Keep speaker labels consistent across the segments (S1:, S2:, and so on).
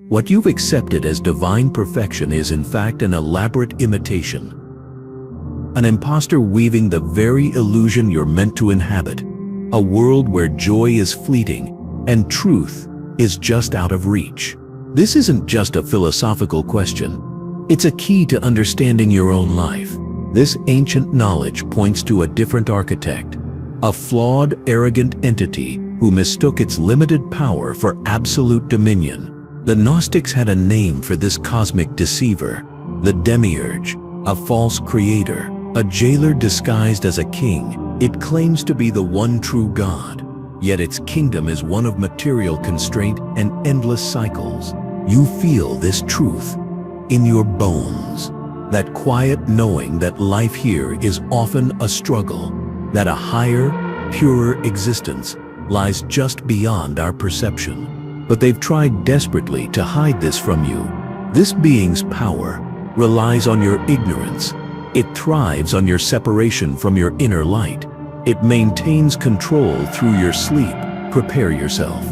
S1: What you've accepted as divine perfection is in fact an elaborate imitation. An imposter weaving the very illusion you're meant to inhabit, a world where joy is fleeting and truth is just out of reach. This isn't just a philosophical question. It's a key to understanding your own life. This ancient knowledge points to a different architect, a flawed, arrogant entity who mistook its limited power for absolute dominion. The Gnostics had a name for this cosmic deceiver, the Demiurge, a false creator, a jailer disguised as a king. It claims to be the one true God, yet its kingdom is one of material constraint and endless cycles. You feel this truth in your bones, that quiet knowing that life here is often a struggle, that a higher, purer existence lies just beyond our perception. But they've tried desperately to hide this from you. This being's power relies on your ignorance. It thrives on your separation from your inner light. It maintains control through your sleep. Prepare yourself.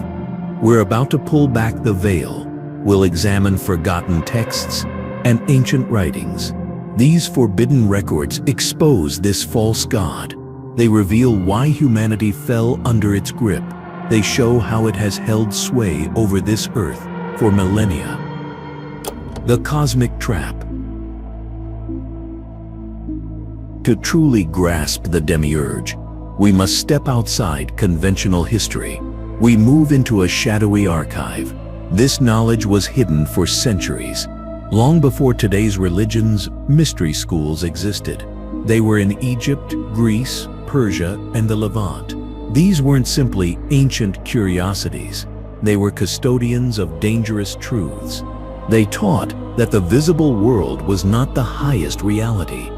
S1: We're about to pull back the veil. We'll examine forgotten texts and ancient writings. These forbidden records expose this false god. They reveal why humanity fell under its grip. They show how it has held sway over this earth for millennia. The cosmic trap. To truly grasp the Demiurge, we must step outside conventional history. We move into a shadowy archive. This knowledge was hidden for centuries. Long before today's religions, mystery schools existed. They were in Egypt, Greece, Persia, and the Levant. These weren't simply ancient curiosities. They were custodians of dangerous truths. They taught that the visible world was not the highest reality.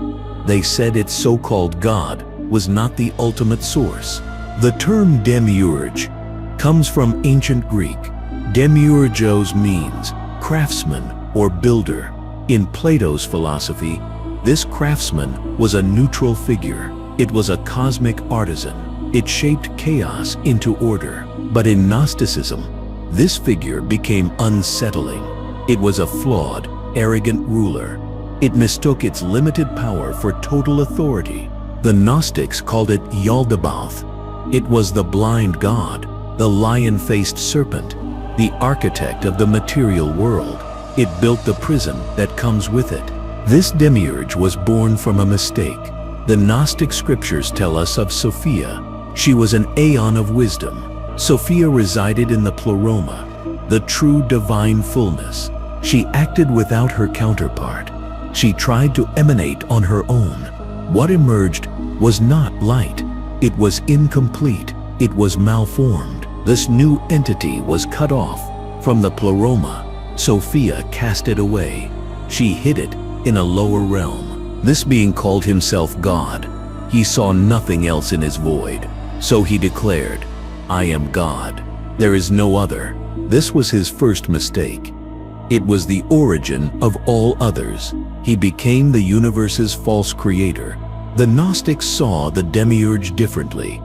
S1: They said its so-called God was not the ultimate source. The term Demiurge comes from ancient Greek. Demiurgos means craftsman or builder. In Plato's philosophy, this craftsman was a neutral figure. It was a cosmic artisan. It shaped chaos into order. But in Gnosticism, this figure became unsettling. It was a flawed, arrogant ruler. It mistook its limited power for total authority. The Gnostics called it Yaldabaoth. It was the blind god, the lion-faced serpent, the architect of the material world. It built the prison that comes with it. This Demiurge was born from a mistake. The Gnostic scriptures tell us of Sophia. She was an aeon of wisdom. Sophia resided in the pleroma, the true divine fullness. She acted without her counterpart. She tried to emanate on her own. What emerged was not light. It was incomplete. It was malformed. This new entity was cut off from the pleroma. Sophia cast it away. She hid it in a lower realm. This being called himself God. He saw nothing else in his void. So he declared, "I am God. There is no other." This was his first mistake. It was the origin of all others. He became the universe's false creator. The Gnostics saw the Demiurge differently.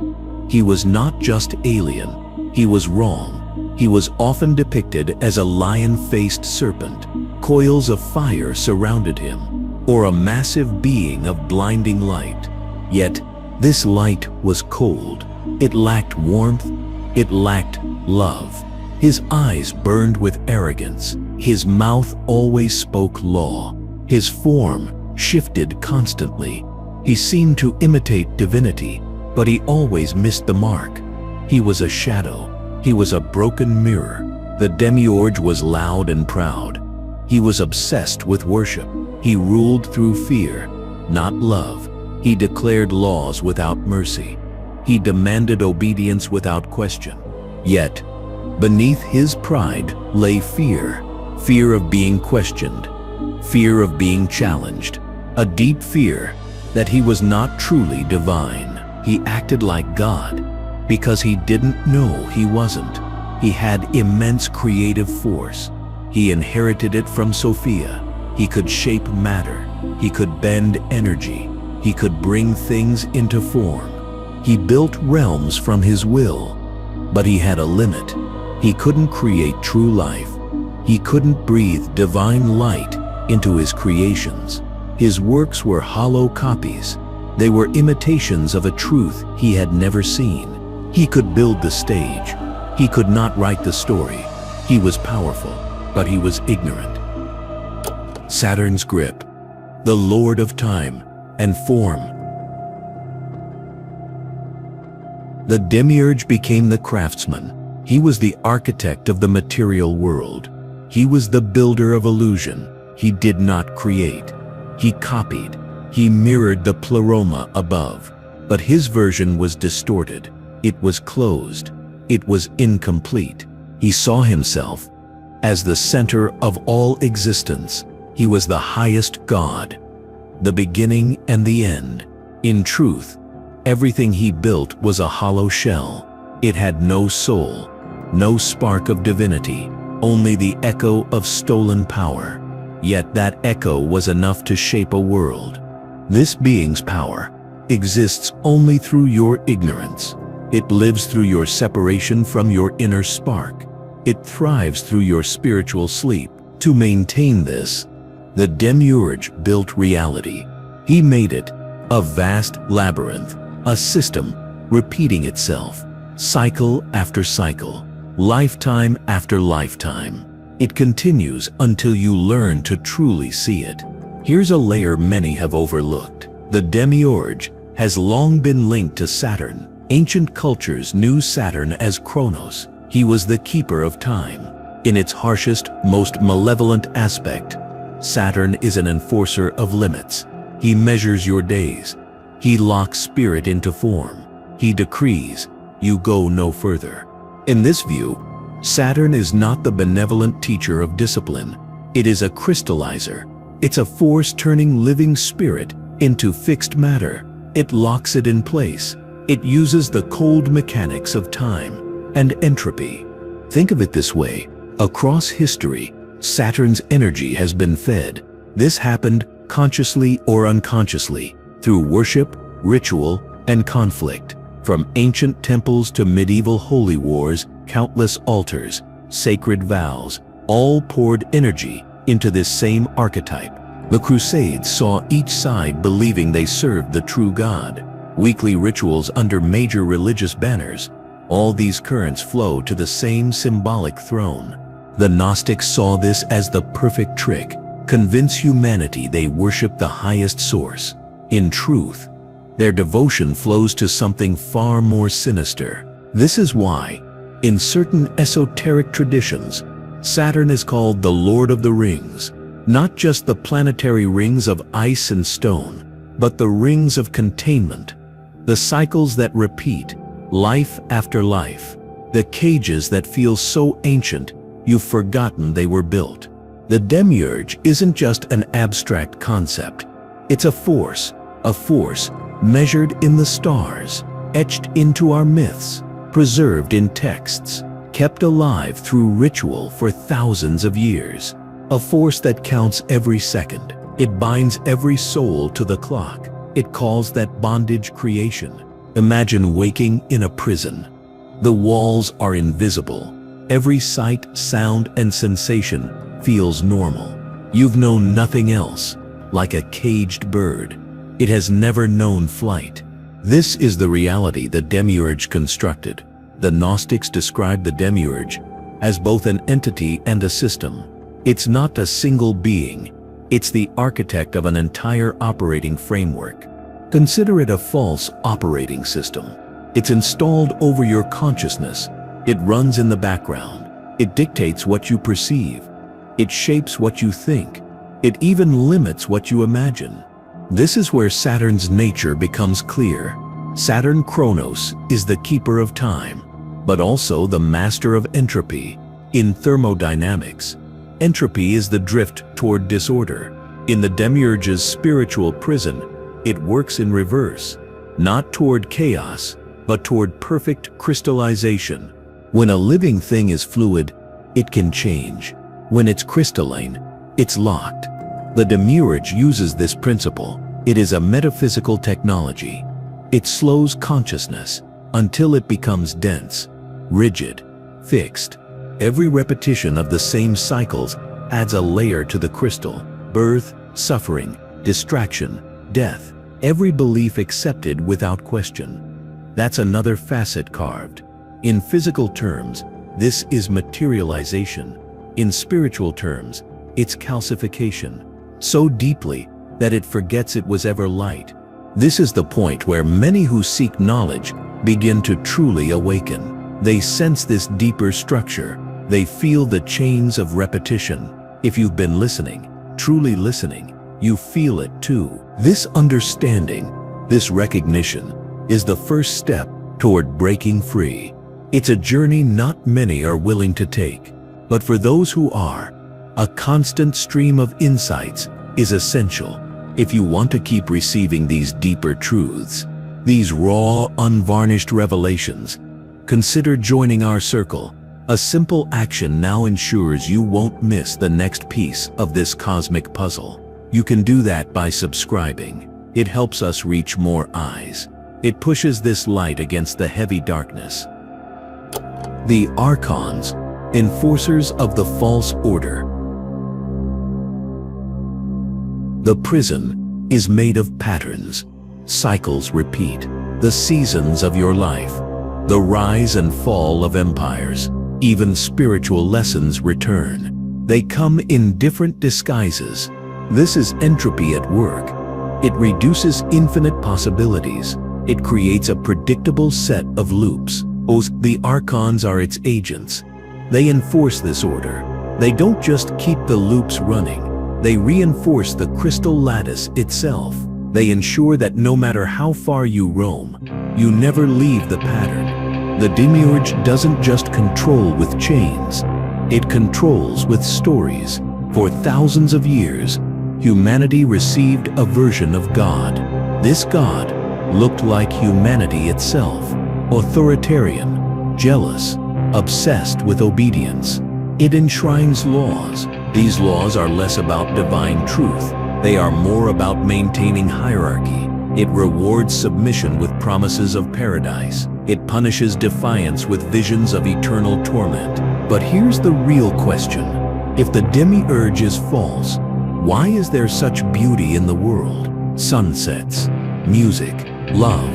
S1: He was not just alien. He was wrong. He was often depicted as a lion-faced serpent. Coils of fire surrounded him, or a massive being of blinding light. Yet, this light was cold. It lacked warmth. It lacked love. His eyes burned with arrogance. His mouth always spoke law. His form shifted constantly. He seemed to imitate divinity, but he always missed the mark. He was a shadow. He was a broken mirror. The Demiurge was loud and proud. He was obsessed with worship. He ruled through fear, not love. He declared laws without mercy. He demanded obedience without question. Yet, beneath his pride lay fear. Fear of being questioned. Fear of being challenged. A deep fear that he was not truly divine. He acted like God because he didn't know he wasn't. He had immense creative force. He inherited it from Sophia. He could shape matter. He could bend energy. He could bring things into form. He built realms from his will, but he had a limit. He couldn't create true life. He couldn't breathe divine light into his creations. His works were hollow copies. They were imitations of a truth he had never seen. He could build the stage. He could not write the story. He was powerful, but he was ignorant. Saturn's grip, the lord of time and form. The Demiurge became the craftsman. He was the architect of the material world. He was the builder of illusion. He did not create. He copied. He mirrored the pleroma above. But his version was distorted. It was closed. It was incomplete. He saw himself as the center of all existence. He was the highest God, the beginning and the end. In truth, everything he built was a hollow shell. It had no soul, no spark of divinity, only the echo of stolen power. Yet that echo was enough to shape a world. This being's power exists only through your ignorance. It lives through your separation from your inner spark. It thrives through your spiritual sleep. To maintain this, the Demiurge built reality. He made it a vast labyrinth, a system repeating itself, cycle after cycle, lifetime after lifetime. It continues until you learn to truly see it. Here's a layer many have overlooked. The Demiurge has long been linked to Saturn. Ancient cultures knew Saturn as Kronos. He was the keeper of time. In its harshest, most malevolent aspect, Saturn is an enforcer of limits. He measures your days. He locks spirit into form. He decrees, you go no further. In this view, Saturn is not the benevolent teacher of discipline. It is a crystallizer. It's a force turning living spirit into fixed matter. It locks it in place. It uses the cold mechanics of time and entropy. Think of it this way. Across history, Saturn's energy has been fed. This happened consciously or unconsciously through worship, ritual, and conflict. From ancient temples to medieval holy wars, countless altars, sacred vows, all poured energy into this same archetype. The Crusades saw each side believing they served the true God. Weekly rituals under major religious banners, all these currents flow to the same symbolic throne. The Gnostics saw this as the perfect trick, convince humanity they worship the highest source. In truth, their devotion flows to something far more sinister. This is why, in certain esoteric traditions, Saturn is called the Lord of the Rings, not just the planetary rings of ice and stone, but the rings of containment, the cycles that repeat, life after life, the cages that feel so ancient you've forgotten they were built. The Demiurge isn't just an abstract concept. It's a force measured in the stars, etched into our myths, preserved in texts, kept alive through ritual for thousands of years. A force that counts every second. It binds every soul to the clock. It calls that bondage creation. Imagine waking in a prison. The walls are invisible. Every sight, sound, and sensation feels normal. You've known nothing else, like a caged bird. It has never known flight. This is the reality the Demiurge constructed. The Gnostics described the Demiurge as both an entity and a system. It's not a single being. It's the architect of an entire operating framework. Consider it a false operating system. It's installed over your consciousness. It runs in the background. It dictates what you perceive. It shapes what you think. It even limits what you imagine. This is where Saturn's nature becomes clear. Saturn Kronos is the keeper of time, but also the master of entropy. In thermodynamics, entropy is the drift toward disorder. In the Demiurge's spiritual prison, it works in reverse, not toward chaos, but toward perfect crystallization. When a living thing is fluid, it can change. When it's crystalline, it's locked. The Demiurge uses this principle. It is a metaphysical technology. It slows consciousness until it becomes dense, rigid, fixed. Every repetition of the same cycles adds a layer to the crystal. Birth, suffering, distraction, death. Every belief accepted without question. That's another facet carved. In physical terms, this is materialization. In spiritual terms, it's calcification. So deeply that it forgets it was ever light. This is the point where many who seek knowledge begin to truly awaken. They sense this deeper structure. They feel the chains of repetition. If you've been listening, truly listening, you feel it too. This understanding, this recognition, is the first step toward breaking free. It's a journey not many are willing to take. But for those who are, a constant stream of insights is essential. If you want to keep receiving these deeper truths, these raw, unvarnished revelations, consider joining our circle. A simple action now ensures you won't miss the next piece of this cosmic puzzle. You can do that by subscribing. It helps us reach more eyes. It pushes this light against the heavy darkness. The Archons, enforcers of the false order. The prison is made of patterns. Cycles repeat. The seasons of your life, the rise and fall of empires, even spiritual lessons return. They come in different disguises. This is entropy at work. It reduces infinite possibilities. It creates a predictable set of loops. The Archons are its agents. They enforce this order. They don't just keep the loops running. They reinforce the crystal lattice itself. They ensure that no matter how far you roam, you never leave the pattern. The Demiurge doesn't just control with chains. It controls with stories. For thousands of years, humanity received a version of God. This God looked like humanity itself. Authoritarian, jealous, obsessed with obedience. It enshrines laws. These laws are less about divine truth. They are more about maintaining hierarchy. It rewards submission with promises of paradise. It punishes defiance with visions of eternal torment. But here's the real question. If the Demiurge is false, why is there such beauty in the world? Sunsets, music, love.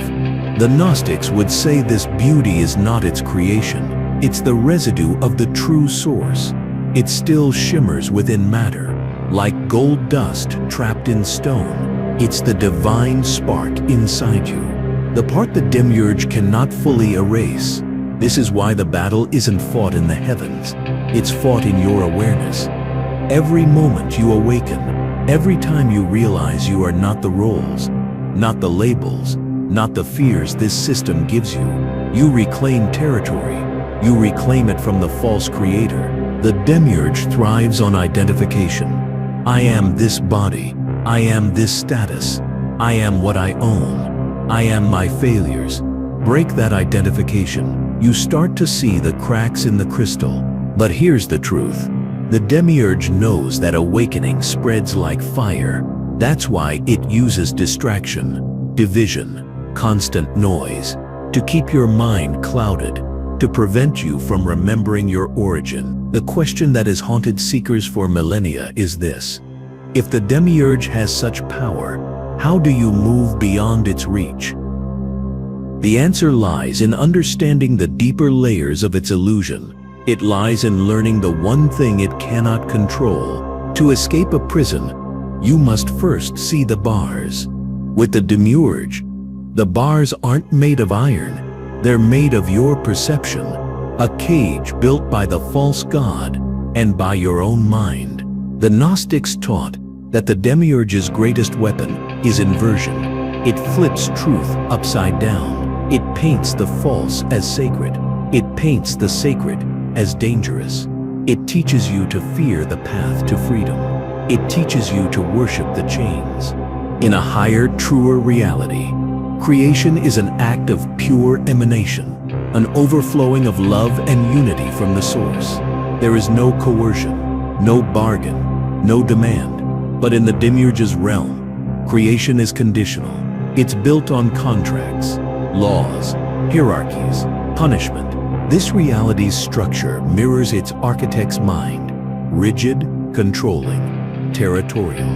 S1: The Gnostics would say this beauty is not its creation. It's the residue of the true source. It still shimmers within matter, like gold dust trapped in stone. It's the divine spark inside you, the part the Demiurge cannot fully erase. This is why the battle isn't fought in the heavens. It's fought in your awareness. Every moment you awaken, every time you realize you are not the roles, not the labels, not the fears this system gives you, you reclaim territory. You reclaim it from the false creator. The Demiurge thrives on identification. I am this body. I am this status. I am what I own. I am my failures. Break that identification. You start to see the cracks in the crystal. But here's the truth. The Demiurge knows that awakening spreads like fire. That's why it uses distraction, division, constant noise, to keep your mind clouded, to prevent you from remembering your origin. The question that has haunted seekers for millennia is this. If the Demiurge has such power, how do you move beyond its reach? The answer lies in understanding the deeper layers of its illusion. It lies in learning the one thing it cannot control. To escape a prison, you must first see the bars. With the Demiurge, the bars aren't made of iron. They're made of your perception, a cage built by the false god and by your own mind. The Gnostics taught that the Demiurge's greatest weapon is inversion. It flips truth upside down. It paints the false as sacred. It paints the sacred as dangerous. It teaches you to fear the path to freedom. It teaches you to worship the chains. In a higher, truer reality, creation is an act of pure emanation, an overflowing of love and unity from the source. There is no coercion, no bargain, no demand. But in the Demiurge's realm, creation is conditional. It's built on contracts, laws, hierarchies, punishment, This reality's structure mirrors its architect's mind, rigid, controlling, territorial.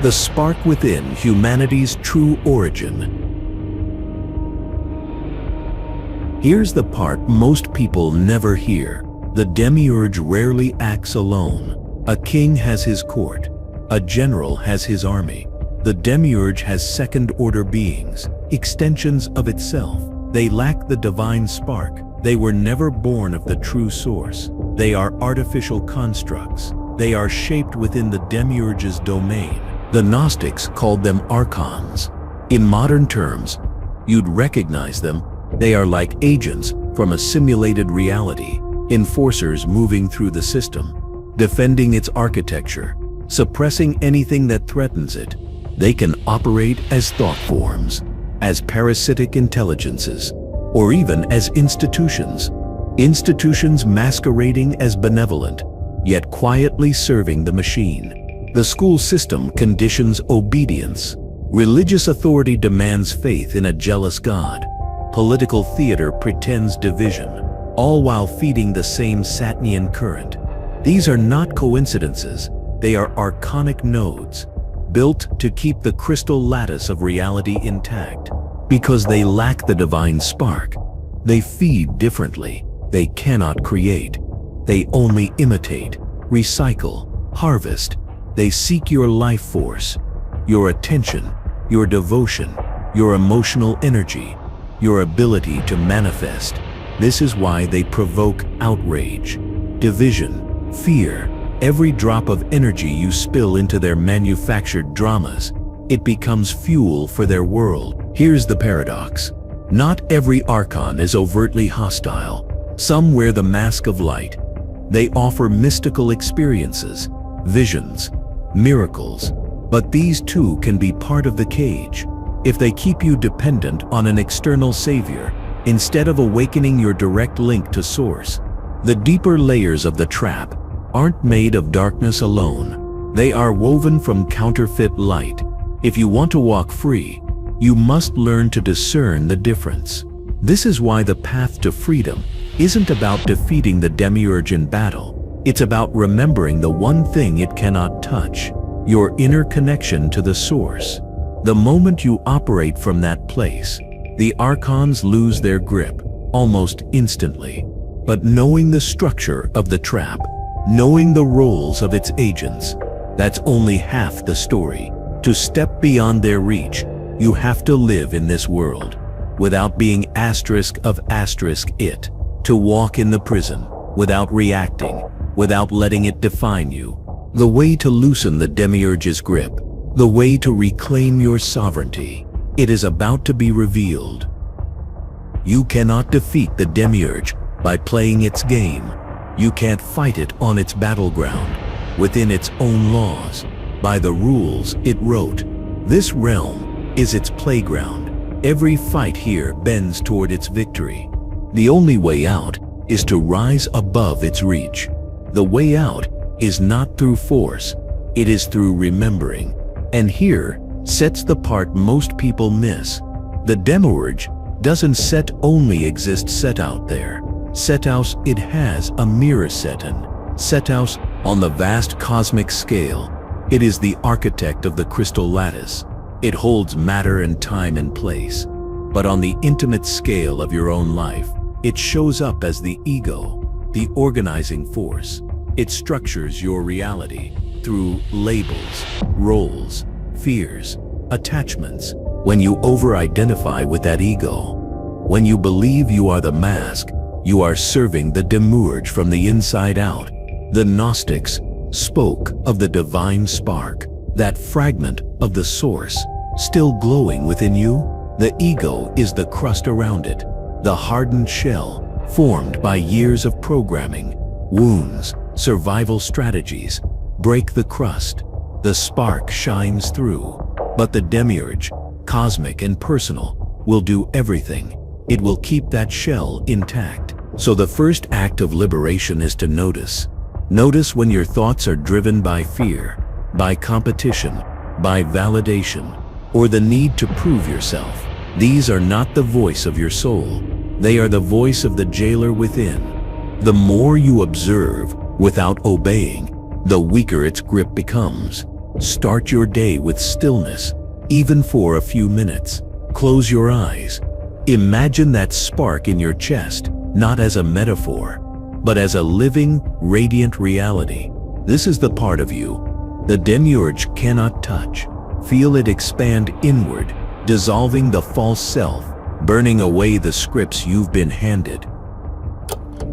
S1: The spark within humanity's true origin. Here's the part most people never hear. The Demiurge rarely acts alone. A king has his court. A general has his army. The Demiurge has second-order beings, extensions of itself. They lack the divine spark. They were never born of the true source. They are artificial constructs. They are shaped within the Demiurge's domain. The Gnostics called them Archons. In modern terms, you'd recognize them. They are like agents from a simulated reality, enforcers moving through the system, defending its architecture, suppressing anything that threatens it. They can operate as thought forms, as parasitic intelligences, or even as institutions. Institutions masquerading as benevolent, yet quietly serving the machine. The school system conditions obedience. Religious authority demands faith in a jealous God. Political theater pretends division, all while feeding the same Saturnian current. These are not coincidences. They are archonic nodes, built to keep the crystal lattice of reality intact. Because they lack the divine spark, they feed differently. They cannot create. They only imitate, recycle, harvest. They seek your life force, your attention, your devotion, your emotional energy, your ability to manifest. This is why they provoke outrage, division, fear. Every drop of energy you spill into their manufactured dramas, it becomes fuel for their world. Here's the paradox. Not every Archon is overtly hostile. Some wear the mask of light. They offer mystical experiences, visions, miracles. But these too can be part of the cage. If they keep you dependent on an external savior, instead of awakening your direct link to source. The deeper layers of the trap aren't made of darkness alone. They are woven from counterfeit light. If you want to walk free, you must learn to discern the difference. This is why the path to freedom isn't about defeating the Demiurge in battle. It's about remembering the one thing it cannot touch, your inner connection to the source. The moment you operate from that place, the Archons lose their grip almost instantly. But knowing the structure of the trap, knowing the roles of its agents, that's only half the story. To step beyond their reach, you have to live in this world, without being it. To walk in the prison, without reacting, without letting it define you. The way to loosen the Demiurge's grip, the way to reclaim your sovereignty, it is about to be revealed. You cannot defeat the Demiurge by playing its game. You can't fight it on its battleground, within its own laws, by the rules it wrote. This realm is its playground. Every fight here bends toward its victory. The only way out is to rise above its reach. The way out is not through force, it is through remembering. And here sets the part most people miss. The Demiurge doesn't only exist set out there. Sethouse, it has a mirror Saturn. Sethouse on the vast cosmic scale. It is the architect of the crystal lattice. It holds matter and time in place. But on the intimate scale of your own life, it shows up as the ego, the organizing force. It structures your reality through labels, roles, fears, attachments. When you over-identify with that ego, when you believe you are the mask, you are serving the Demiurge from the inside out. The Gnostics spoke of the divine spark, that fragment of the source, still glowing within you. The ego is the crust around it, the hardened shell formed by years of programming, wounds, survival strategies. Break the crust, the spark shines through. But the Demiurge, cosmic and personal, will do everything. It will keep that shell intact. So the first act of liberation is to notice. Notice when your thoughts are driven by fear, by competition, by validation, or the need to prove yourself. These are not the voice of your soul. They are the voice of the jailer within. The more you observe without obeying, the weaker its grip becomes. Start your day with stillness, even for a few minutes. Close your eyes. Imagine that spark in your chest, not as a metaphor, but as a living, radiant reality. This is the part of you the Demiurge cannot touch. Feel it expand inward, dissolving the false self, burning away the scripts you've been handed.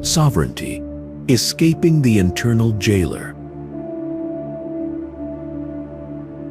S1: Sovereignty, escaping the internal jailer.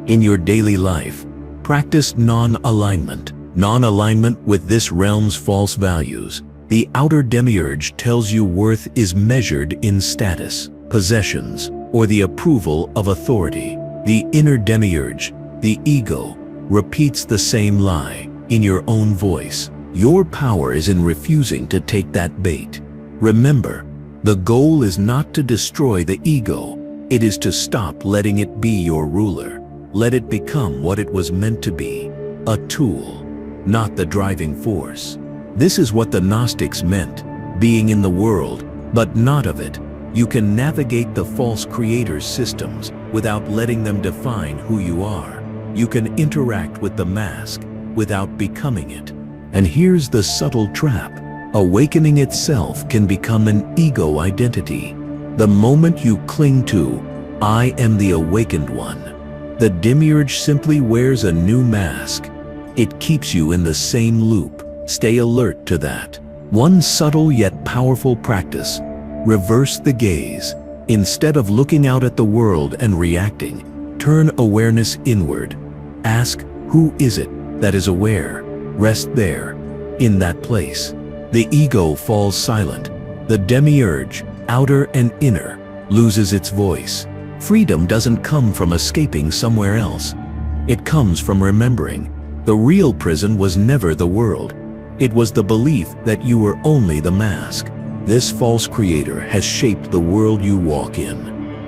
S1: In your daily life, practice non-alignment. Non-alignment with this realm's false values. The outer Demiurge tells you worth is measured in status, possessions, or the approval of authority. The inner Demiurge, the ego, repeats the same lie in your own voice. Your power is in refusing to take that bait. Remember, the goal is not to destroy the ego. It is to stop letting it be your ruler. Let it become what it was meant to be, a tool, not the driving force. This is what the Gnostics meant, being in the world, but not of it. You can navigate the false creators' systems without letting them define who you are. You can interact with the mask without becoming it. And here's the subtle trap. Awakening itself can become an ego identity. The moment you cling to, "I am the awakened one," the Demiurge simply wears a new mask. It keeps you in the same loop. Stay alert to that. One subtle yet powerful practice. Reverse the gaze. Instead of looking out at the world and reacting, turn awareness inward. Ask, who is it that is aware? Rest there, in that place. The ego falls silent. The Demiurge, outer and inner, loses its voice. Freedom doesn't come from escaping somewhere else. It comes from remembering. The real prison was never the world. It was the belief that you were only the mask. This false creator has shaped the world you walk in.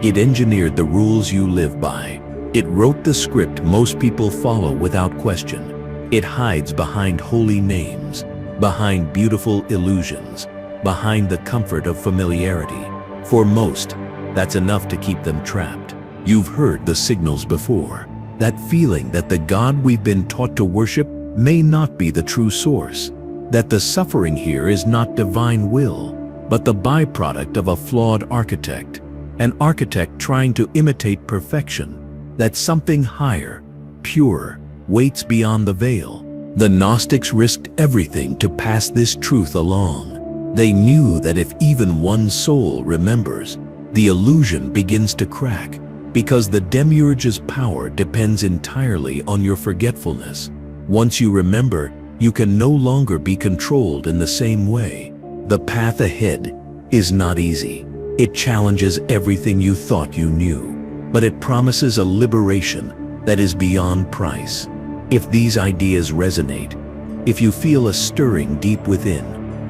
S1: It engineered the rules you live by. It wrote the script most people follow without question. It hides behind holy names, behind beautiful illusions, behind the comfort of familiarity. For most, that's enough to keep them trapped. You've heard the signals before. That feeling that the God we've been taught to worship may not be the true source. That the suffering here is not divine will, but the byproduct of a flawed architect. An architect trying to imitate perfection. That something higher, pure, waits beyond the veil. The Gnostics risked everything to pass this truth along. They knew that if even one soul remembers, the illusion begins to crack, because the Demiurge's power depends entirely on your forgetfulness. Once you remember, you can no longer be controlled in the same way. The path ahead is not easy. It challenges everything you thought you knew, but it promises a liberation that is beyond price. If these ideas resonate, if you feel a stirring deep within,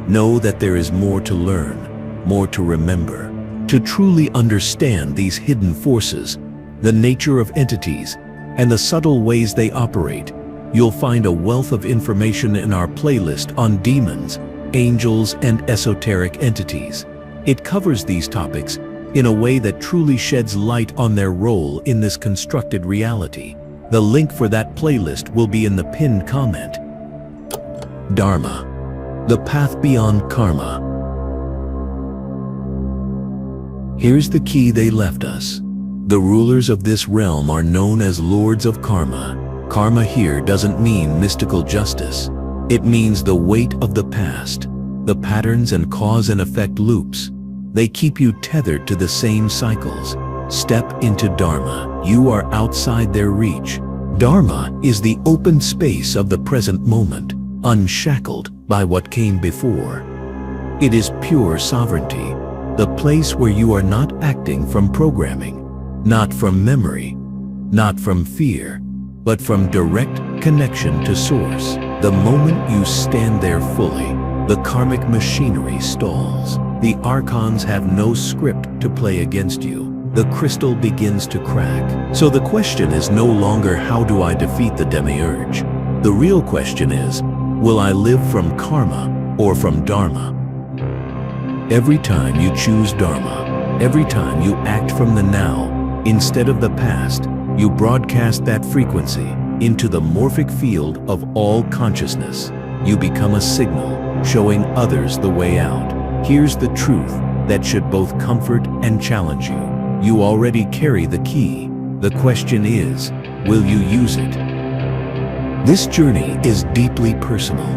S1: know that there is more to learn, more to remember. To truly understand these hidden forces, the nature of entities, and the subtle ways they operate, you'll find a wealth of information in our playlist on demons, angels, and esoteric entities. It covers these topics in a way that truly sheds light on their role in this constructed reality. The link for that playlist will be in the pinned comment. Dharma, the path beyond karma. Here's the key they left us. The rulers of this realm are known as lords of karma. Karma here doesn't mean mystical justice. It means the weight of the past, the patterns and cause and effect loops. They keep you tethered to the same cycles. Step into Dharma. You are outside their reach. Dharma is the open space of the present moment, unshackled by what came before. It is pure sovereignty, the place where you are not acting from programming, not from memory, not from fear, but from direct connection to source. The moment you stand there fully, the karmic machinery stalls. The Archons have no script to play against you. The crystal begins to crack. So the question is no longer how do I defeat the Demiurge? The real question is, will I live from karma or from Dharma. Every time you choose Dharma, every time you act from the now, instead of the past, you broadcast that frequency into the morphic field of all consciousness. You become a signal, showing others the way out. Here's the truth that should both comfort and challenge you. You already carry the key. The question is, will you use it? This journey is deeply personal.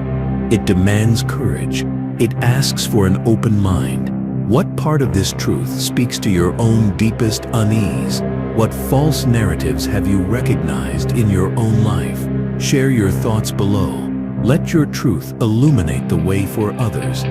S1: It demands courage. It asks for an open mind. What part of this truth speaks to your own deepest unease? What false narratives have you recognized in your own life? Share your thoughts below. Let your truth illuminate the way for others.